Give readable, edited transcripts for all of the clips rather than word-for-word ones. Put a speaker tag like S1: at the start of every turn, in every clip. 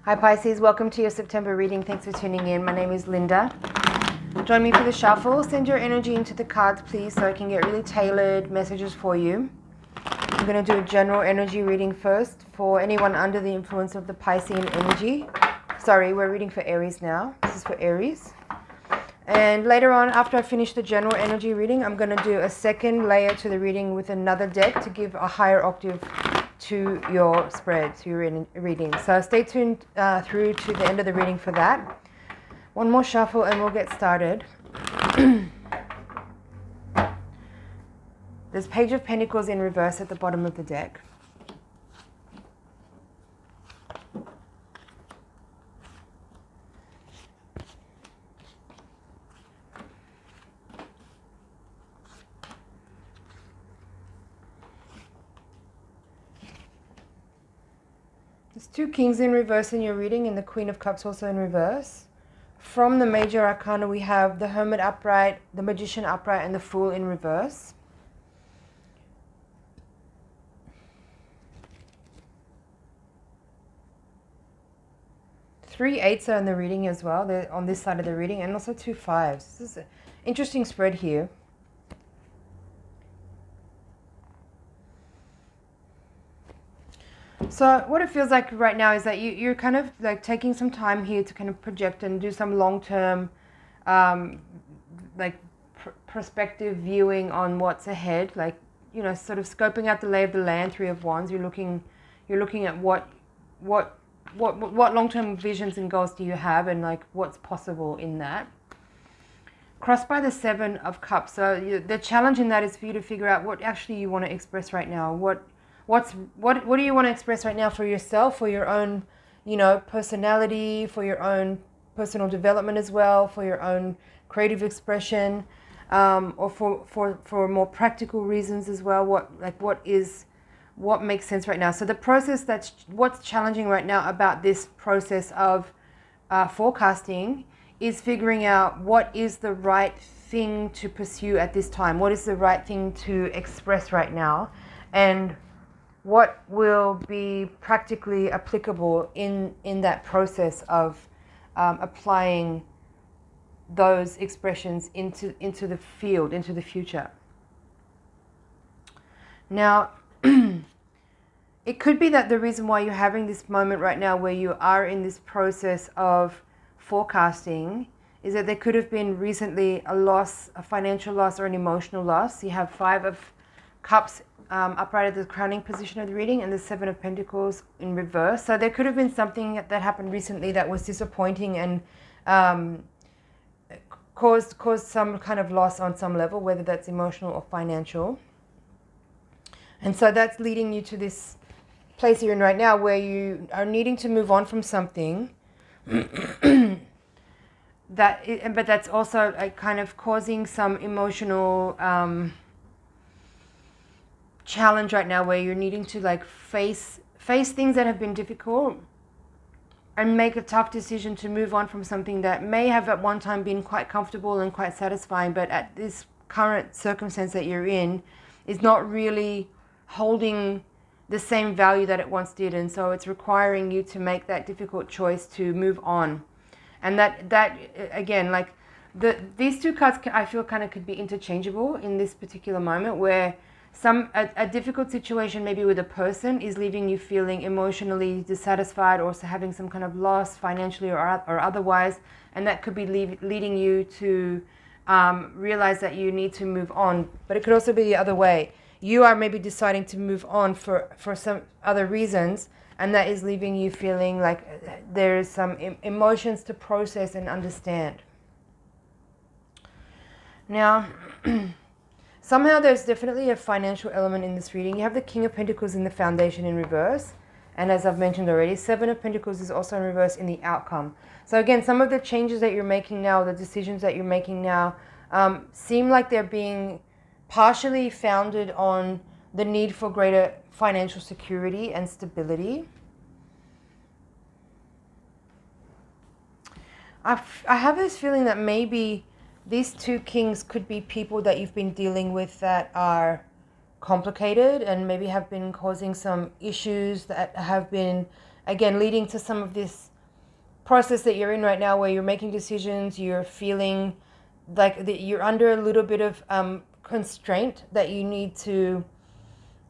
S1: Hi Pisces, welcome to your September reading. Thanks for tuning in. My name is Linda. Join me for the shuffle. Send your energy into the cards, please, so I can get really tailored messages for you. I'm going to do a general energy reading first for anyone under the influence of the Piscean energy. Sorry, we're reading for Aries now. This is for Aries. And later on, after I finish the general energy reading, I'm going to do a second layer to the reading with another deck to give a higher octave to your spread, to your reading. So stay tuned through to the end of the reading for that. One more shuffle and we'll get started. There's Page of Pentacles in reverse at the bottom of the deck. There's two Kings in reverse in your reading and the Queen of Cups also in reverse. From the Major Arcana we have the Hermit upright, the Magician upright, and the Fool in reverse. Three eights are in the reading as well. They're on this side of the reading, and also two fives. This is an interesting spread here. So what it feels like right now is that you're kind of like taking some time here to kind of project and do some long-term perspective viewing on what's ahead, like, you know, sort of scoping out the lay of the land. Three of Wands. You're looking at what long-term visions and goals do you have, and like what's possible in that. Crossed by the Seven of Cups. So the challenge in that is for you to figure out what actually you want to express right now. What do you want to express right now for yourself, for your own, you know, personality, for your own personal development as well, for your own creative expression, or for more practical reasons as well. What makes sense right now? So the process what's challenging right now about this process of forecasting is figuring out what is the right thing to pursue at this time. What is the right thing to express right now, and what will be practically applicable in that process of applying those expressions into the field, into the future. Now, it could be that the reason why you're having this moment right now where you are in this process of forecasting is that there could have been recently a loss, a financial loss or an emotional loss. You have Five of Cups upright at the crowning position of the reading, and the Seven of Pentacles in reverse. So there could have been something that happened recently that was disappointing and caused some kind of loss on some level, whether that's emotional or financial. And so that's leading you to this place you're in right now where you are needing to move on from something but that's also like kind of causing some emotional challenge right now, where you're needing to like face things that have been difficult and make a tough decision to move on from something that may have at one time been quite comfortable and quite satisfying, but at this current circumstance that you're in is not really holding the same value that it once did. And so it's requiring you to make that difficult choice to move on. And that again, like these two cards, I feel kind of could be interchangeable in this particular moment, where a difficult situation maybe with a person is leaving you feeling emotionally dissatisfied, or also having some kind of loss financially or otherwise, and that could be leading you to realize that you need to move on. But it could also be the other way. You are maybe deciding to move on for some other reasons, and that is leaving you feeling like there is some emotions to process and understand. Now, somehow there's definitely a financial element in this reading. You have the King of Pentacles in the foundation in reverse. And as I've mentioned already, Seven of Pentacles is also in reverse in the outcome. So again, some of the changes that you're making now, the decisions that you're making now, seem like they're being partially founded on the need for greater financial security and stability. I have this feeling that maybe these two kings could be people that you've been dealing with that are complicated and maybe have been causing some issues that have been, again, leading to some of this process that you're in right now where you're making decisions, you're feeling like that you're under a little bit of constraint, that you need to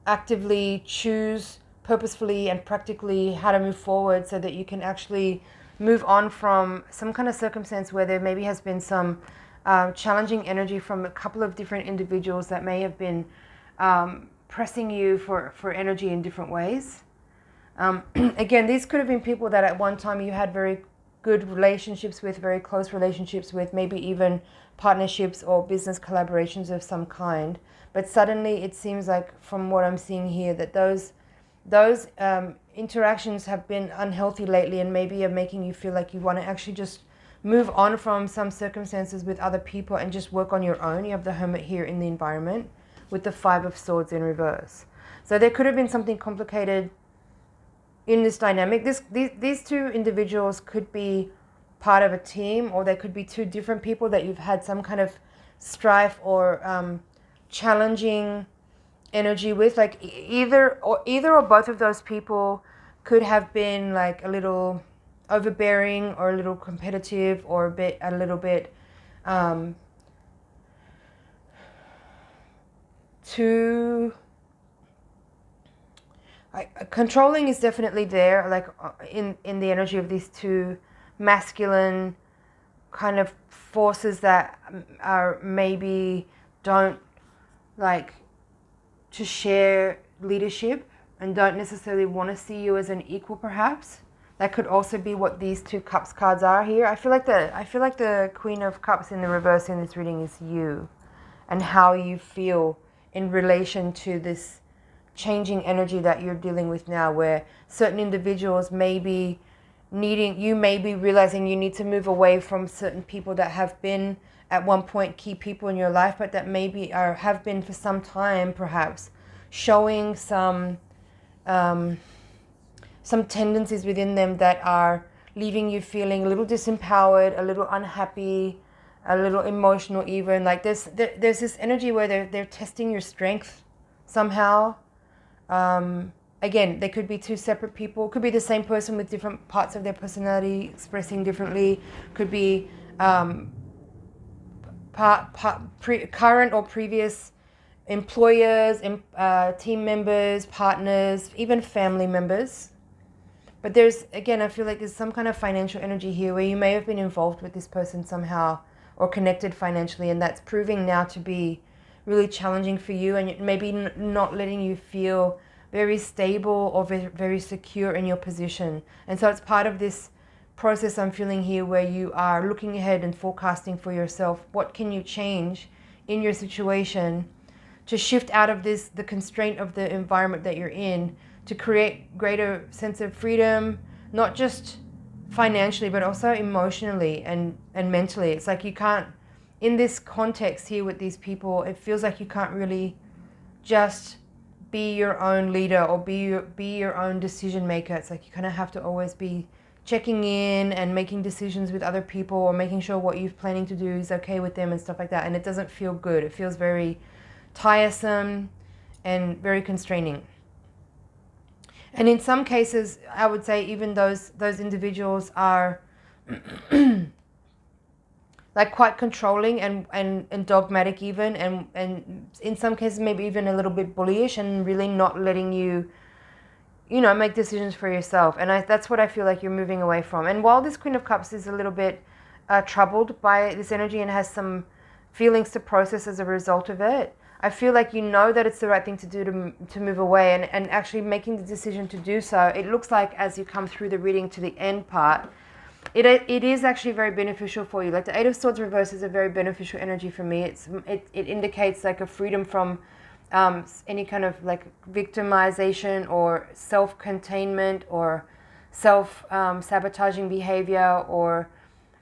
S1: actively choose purposefully and practically how to move forward so that you can actually move on from some kind of circumstance where there maybe has been some challenging energy from a couple of different individuals that may have been pressing you for energy in different ways. Again, these could have been people that at one time you had very good relationships with, very close relationships with, maybe even partnerships or business collaborations of some kind. But suddenly it seems like, from what I'm seeing here, that those interactions have been unhealthy lately and maybe are making you feel like you want to actually just move on from some circumstances with other people and just work on your own. You have the Hermit here in the environment with the Five of Swords in reverse. So there could have been something complicated in this dynamic. These two individuals could be part of a team, or they could be two different people that you've had some kind of strife or challenging energy with. Like either or both of those people could have been like a little overbearing or a little competitive or a little bit too controlling is definitely there, like in the energy of these two masculine kind of forces that are maybe don't like to share leadership and don't necessarily want to see you as an equal, perhaps. That could also be what these two Cups cards are here. I feel like the Queen of Cups in the reverse in this reading is you and how you feel in relation to this changing energy that you're dealing with now, where certain individuals may be realizing you need to move away from certain people that have been at one point key people in your life, but that maybe have been for some time, perhaps showing some tendencies within them that are leaving you feeling a little disempowered, a little unhappy, a little emotional even. Like there's this energy where they're testing your strength somehow. Again, they could be two separate people. Could be the same person with different parts of their personality expressing differently. Could be current or previous employers, team members, partners, even family members. But I feel like there's some kind of financial energy here where you may have been involved with this person somehow or connected financially, and that's proving now to be really challenging for you, and maybe not letting you feel very stable or very secure in your position. And so it's part of this process I'm feeling here where you are looking ahead and forecasting for yourself. What can you change in your situation to shift out of the constraint of the environment that you're in, to create greater sense of freedom, not just financially, but also emotionally and mentally. It's like you can't, in this context here with these people, it feels like you can't really just be your own leader or be your own decision maker. It's like you kind of have to always be checking in and making decisions with other people, or making sure what you're planning to do is okay with them and stuff like that. And it doesn't feel good. It feels very tiresome and very constraining. And in some cases, I would say even those individuals are like quite controlling and dogmatic even, and in some cases maybe even a little bit bullyish, and really not letting you make decisions for yourself. And that's what I feel like you're moving away from. And while this Queen of Cups is a little bit troubled by this energy and has some feelings to process as a result of it, I feel like that it's the right thing to do to move away, and actually making the decision to do so. It looks like as you come through the reading to the end part, it is actually very beneficial for you. Like the Eight of Swords reverse is a very beneficial energy for me. It indicates like a freedom from any kind of like victimization or self-containment or self-sabotaging behavior or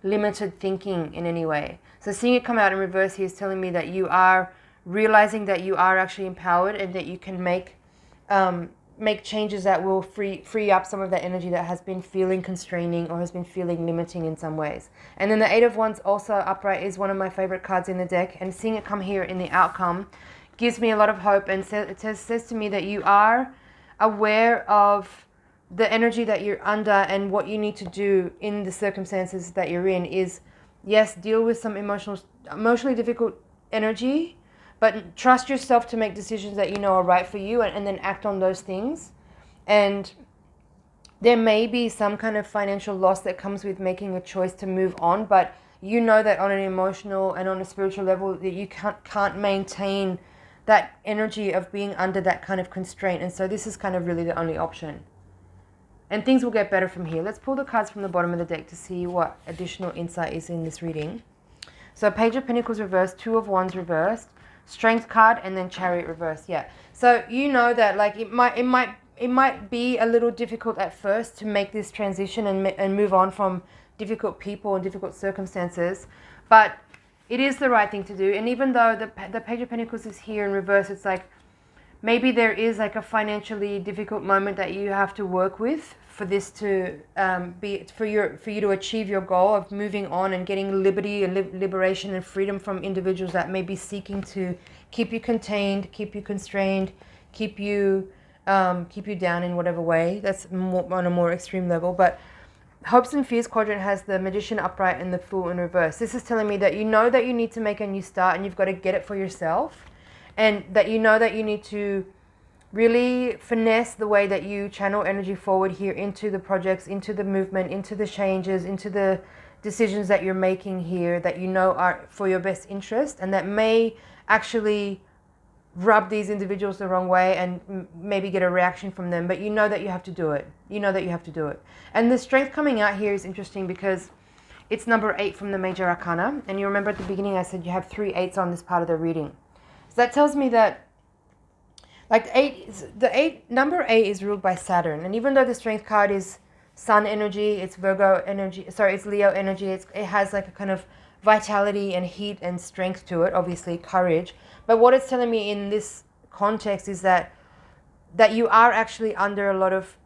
S1: limited thinking in any way. So seeing it come out in reverse here is telling me that you are realizing that you are actually empowered, and that you can make changes that will free up some of that energy that has been feeling constraining or has been feeling limiting in some ways. And then the Eight of Wands also upright is one of my favorite cards in the deck, and seeing it come here in the outcome gives me a lot of hope, and it says to me that you are aware of the energy that you're under and what you need to do in the circumstances that you're in is, yes, deal with some emotionally difficult energy, but trust yourself to make decisions that you know are right for you, and then act on those things. And there may be some kind of financial loss that comes with making a choice to move on, but you know that on an emotional and on a spiritual level that you can't maintain that energy of being under that kind of constraint. And so this is kind of really the only option. And things will get better from here. Let's pull the cards from the bottom of the deck to see what additional insight is in this reading. So Page of Pentacles reversed, Two of Wands reversed, Strength card, and then Chariot reversed. Yeah. So you know that like it might be a little difficult at first to make this transition and move on from difficult people and difficult circumstances, but it is the right thing to do. And even though the Page of Pentacles is here in reverse, it's like maybe there is like a financially difficult moment that you have to work with for this to be for you to achieve your goal of moving on and getting liberty and liberation and freedom from individuals that may be seeking to keep you contained, keep you constrained, keep you down in whatever way. That's on a more extreme level. But Hopes and Fears quadrant has the Magician upright and the Fool in reverse. This is telling me that you know that you need to make a new start and you've got to get it for yourself, and that you know that you need to really finesse the way that you channel energy forward here into the projects, into the movement, into the changes, into the decisions that you're making here that you know are for your best interest, and that may actually rub these individuals the wrong way and maybe get a reaction from them, but you know that you have to do it. You know that you have to do it. And the Strength coming out here is interesting because it's number 8 from the Major Arcana. And you remember at the beginning I said you have 3 8s on this part of the reading. So that tells me that like number 8 is ruled by Saturn. And even though the Strength card is Sun energy, it's Virgo energy, it's Leo energy, it has like a kind of vitality and heat and strength to it, obviously courage. But what it's telling me in this context is that you are actually under a lot of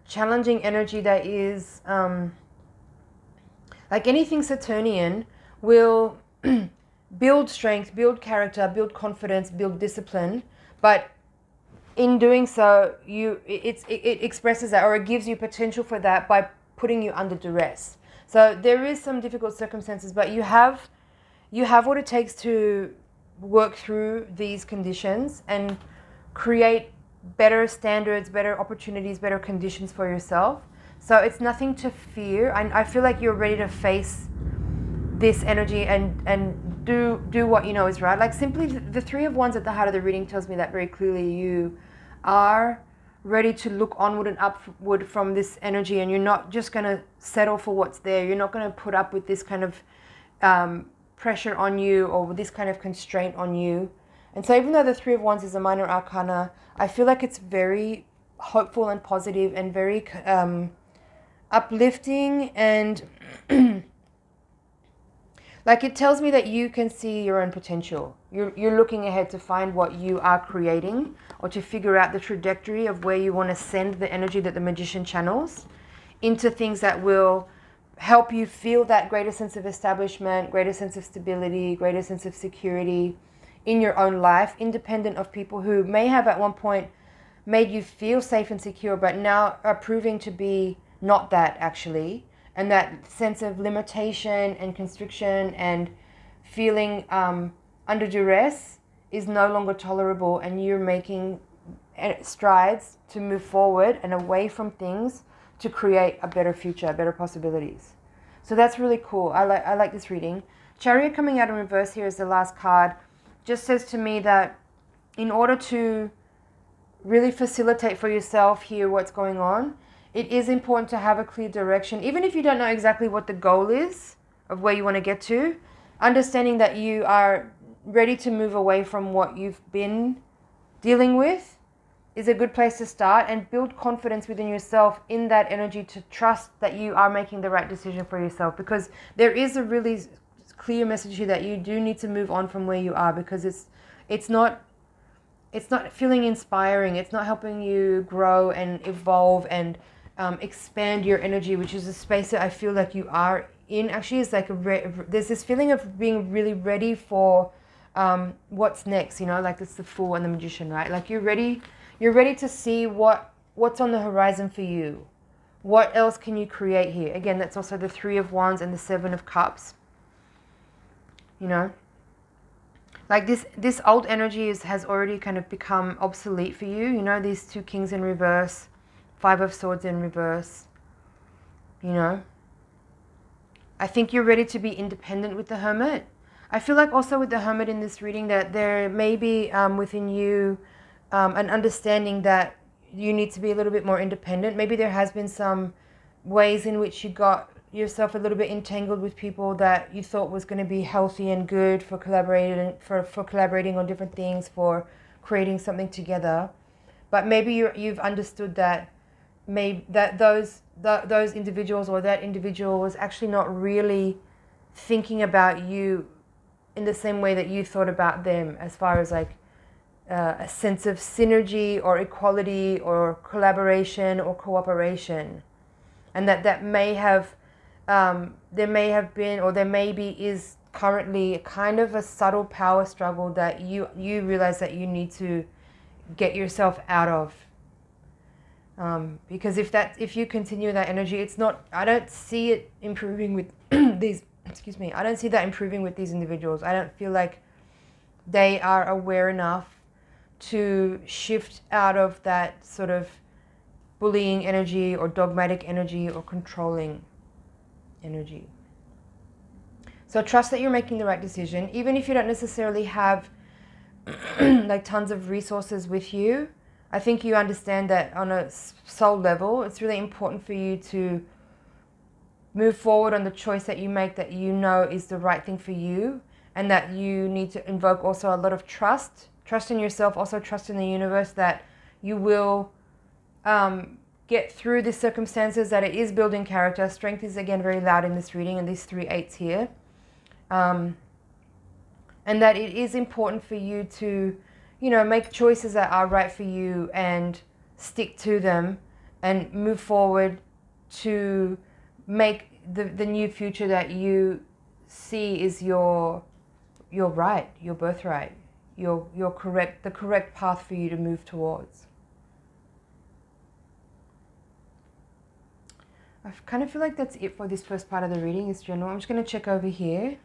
S1: challenging energy that is like anything Saturnian will build strength, build character, build confidence, build discipline. But in doing so, it expresses that, or it gives you potential for that by putting you under duress. So there is some difficult circumstances, but you have what it takes to work through these conditions and create better standards, better opportunities, better conditions for yourself. So it's nothing to fear. I feel like you're ready to face this energy and do what you know is right. Like simply the 3 of Wands at the heart of the reading tells me that very clearly. You are ready to look onward and upward from this energy, and you're not just going to settle for what's there. You're not going to put up with this kind of pressure on you or this kind of constraint on you. And so even though the 3 of Wands is a minor arcana, I feel like it's very hopeful and positive and very uplifting, and like it tells me that you can see your own potential. You're looking ahead to find what you are creating, or to figure out the trajectory of where you want to send the energy that the Magician channels into things that will help you feel that greater sense of establishment, greater sense of stability, greater sense of security in your own life, independent of people who may have at one point made you feel safe and secure, but now are proving to be not that actually. And that sense of limitation and constriction and feeling under duress is no longer tolerable, and you're making strides to move forward and away from things to create a better future, better possibilities. So that's really cool. I like this reading. Chariot coming out in reverse here is the last card. Just says to me that in order to really facilitate for yourself here what's going on, it is important to have a clear direction. Even if you don't know exactly what the goal is of where you want to get to, understanding that you are ready to move away from what you've been dealing with is a good place to start, and build confidence within yourself in that energy to trust that you are making the right decision for yourself, because there is a really clear message here that you do need to move on from where you are, because it's not feeling inspiring. It's not helping you grow and evolve and expand your energy, which is a space that I feel like you are in. Actually, it's like there's this feeling of being really ready for what's next, you know, like it's the Fool and the Magician, right? Like you're ready to see what what's on the horizon for you? What else can you create here? Again, that's also the 3 of Wands and the 7 of Cups. You know, like this old energy has already kind of become obsolete for you. You know, these 2 Kings in reverse, 5 of Swords in reverse. You know, I think you're ready to be independent with the Hermit. I feel like also with the Hermit in this reading that there may be within you an understanding that you need to be a little bit more independent. Maybe there has been some ways in which you got yourself a little bit entangled with people that you thought was going to be healthy and good for collaborating on different things, for creating something together. But maybe you've understood that those individuals or that individual was actually not really thinking about you in the same way that you thought about them, as far as like a sense of synergy or equality or collaboration or cooperation. And that may have there may have been, or there maybe is currently kind of a subtle power struggle that you realize that you need to get yourself out of. Because if you continue that energy, it's not, I don't see it improving with these, excuse me, I don't see that improving with these individuals. I don't feel like they are aware enough to shift out of that sort of bullying energy or dogmatic energy or controlling energy. So trust that you're making the right decision, even if you don't necessarily have like tons of resources with you. I think you understand that on a soul level, it's really important for you to move forward on the choice that you make that you know is the right thing for you, and that you need to invoke also a lot of trust in yourself, also trust in the universe that you will get through the circumstances, that it is building character. Strength is again very loud in this reading, and these 3 8s here. And that it is important for you to, you know, make choices that are right for you and stick to them and move forward to make the new future that you see is your right, your birthright, your correct, the correct path for you to move towards. I kind of feel like that's it for this first part of the reading. It's general. I'm just going to check over here.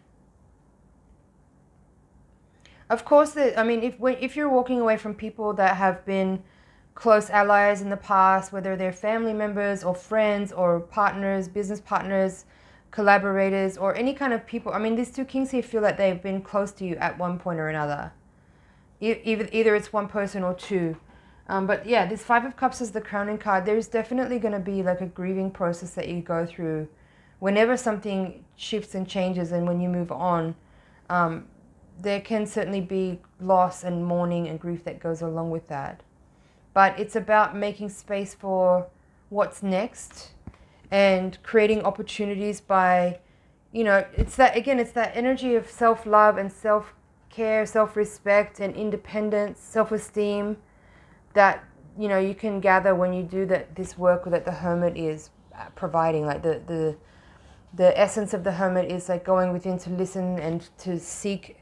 S1: Of course, I mean, if you're walking away from people that have been close allies in the past, whether they're family members or friends or partners, business partners, collaborators, or any kind of people, I mean, these 2 Kings here feel like they've been close to you at one point or another. Either it's one person or 2. But yeah, this 5 of Cups is the crowning card. There's definitely going to be like a grieving process that you go through whenever something shifts and changes, and when you move on. There can certainly be loss and mourning and grief that goes along with that. But it's about making space for what's next and creating opportunities by, you know, it's that energy of self-love and self-care, self-respect and independence, self-esteem that, you know, you can gather when you do this work that the Hermit is providing. Like the essence of the Hermit is like going within to listen and to seek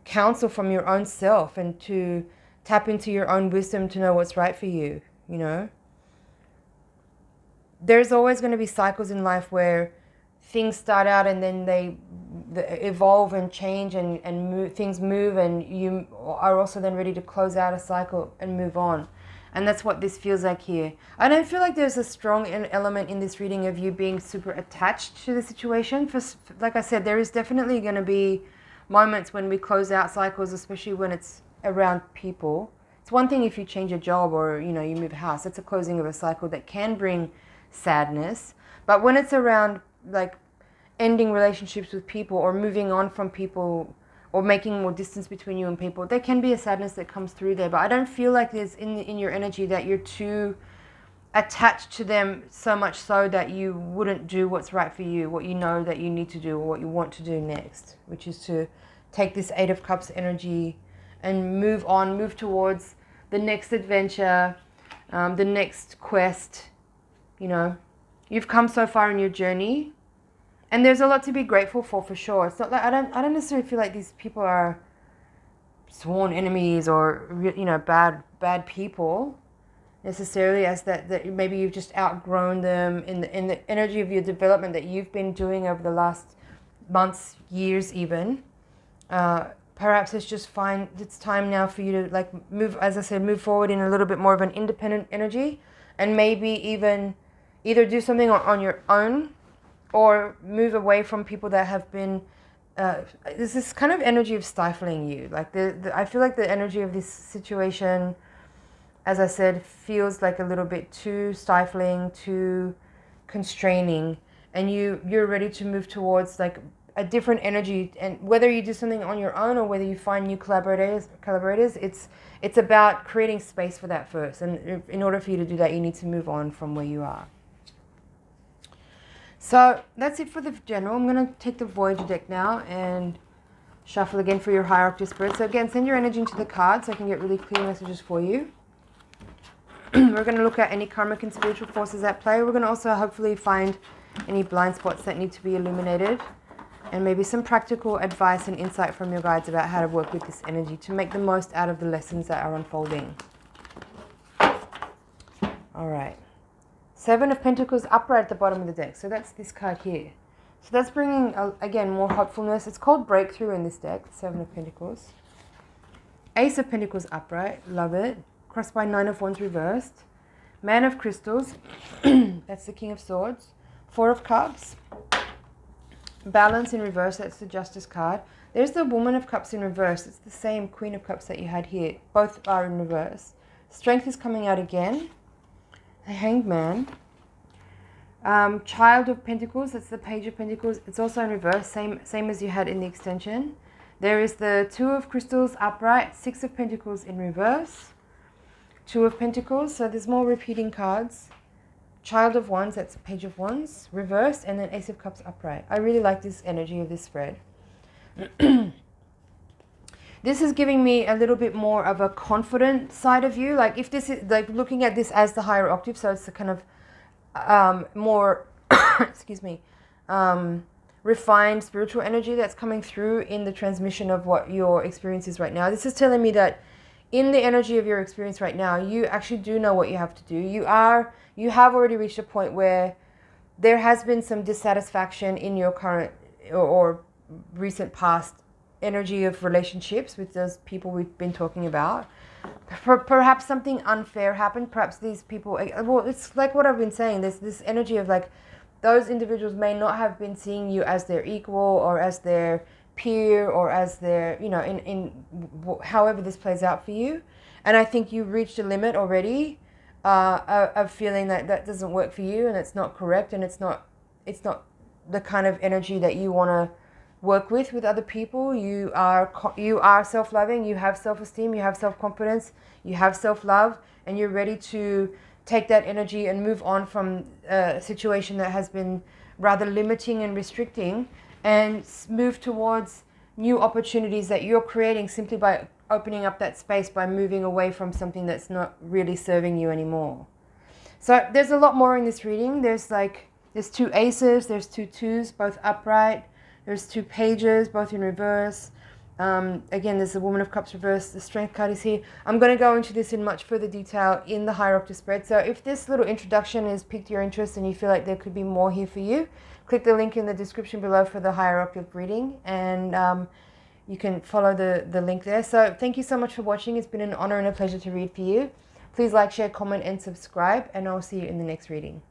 S1: counsel from your own self and to tap into your own wisdom to know what's right for you. You know, there's always going to be cycles in life where things start out and then they evolve and change and move, things move, and you are also then ready to close out a cycle and move on. And that's what this feels like here. I don't feel like there's a strong element in this reading of you being super attached to the situation. Like I said, there is definitely going to be moments when we close out cycles, especially when it's around people. It's one thing if you change a job or, you know, you move house. That's a closing of a cycle that can bring sadness. But when it's around like ending relationships with people or moving on from people or making more distance between you and people, there can be a sadness that comes through there. But I don't feel like there's in your energy that you're too attached to them, so much so that you wouldn't do what's right for you, what you know that you need to do or what you want to do next, which is to take this 8 of Cups energy and move on, move towards the next adventure, the next quest. You know, you've come so far in your journey and there's a lot to be grateful for sure. It's not like I don't necessarily feel like these people are sworn enemies or, you know, bad people. necessarily as that maybe you've just outgrown them in the energy of your development that you've been doing over the last months, years even. Perhaps it's time now for you to like move, as I said, move forward in a little bit more of an independent energy, and maybe even either do something on your own or move away from people that have been there's this kind of energy of stifling you. Like I feel like the energy of this situation, as I said, feels like a little bit too stifling, too constraining, and you're ready to move towards like a different energy. And whether you do something on your own or whether you find new collaborators, it's about creating space for that first. And in order for you to do that, you need to move on from where you are. So that's it for the general. I'm going to take the Voyager deck now and shuffle again for your Higher Octave Spirit. So again, send your energy into the cards so I can get really clear messages for you. We're going to look at any karmic and spiritual forces at play. We're going to also hopefully find any blind spots that need to be illuminated, and maybe some practical advice and insight from your guides about how to work with this energy to make the most out of the lessons that are unfolding. All right. Seven of Pentacles upright at the bottom of the deck. So that's this card here. So that's bringing, again, more hopefulness. It's called Breakthrough in this deck, Seven of Pentacles. Ace of Pentacles upright. Love it. Crossed by Nine of Wands reversed. Man of Crystals. That's the King of Swords. Four of Cups. Balance in reverse. That's the Justice card. There's the Woman of Cups in reverse. It's the same Queen of Cups that you had here. Both are in reverse. Strength is coming out again. The Hanged Man. Child of Pentacles, that's the Page of Pentacles. It's also in reverse, same as you had in the extension. There is the Two of Crystals upright, Six of Pentacles in reverse, Two of Pentacles, so there's more repeating cards. Child of Wands, that's Page of Wands, reverse, and then Ace of Cups upright. I really like this energy of this spread. This is giving me a little bit more of a confident side of you. Like if this is like looking at this as the higher octave, so it's the kind of more, excuse me, refined spiritual energy that's coming through in the transmission of what your experience is right now. This is telling me that in the energy of your experience right now, you actually do know what you have to do. You have already reached a point where there has been some dissatisfaction in your current or recent past energy of relationships with those people we've been talking about. Perhaps something unfair happened. Perhaps these people, well, it's like what I've been saying, there's this energy of like those individuals may not have been seeing you as their equal or as their peer or as their, you know, in however this plays out for you. And I think you've reached a limit already of feeling that that doesn't work for you and it's not correct and it's not the kind of energy that you want to work with other people. You are self-loving, you have self-esteem, you have self-confidence, you have self-love, and you're ready to take that energy and move on from a situation that has been rather limiting and restricting and move towards new opportunities that you're creating simply by opening up that space, by moving away from something that's not really serving you anymore. So there's a lot more in this reading. There's two aces, there's two twos, both upright. There's two pages, both in reverse. Again, there's the Woman of Cups reverse. The Strength card is here. I'm going to go into this in much further detail in the Higher Octave spread. So if this little introduction has piqued your interest and you feel like there could be more here for you, click the link in the description below for the Higher Octave reading, and you can follow the link there. So thank you so much for watching. It's been an honor and a pleasure to read for you. Please like, share, comment, and subscribe, and I'll see you in the next reading.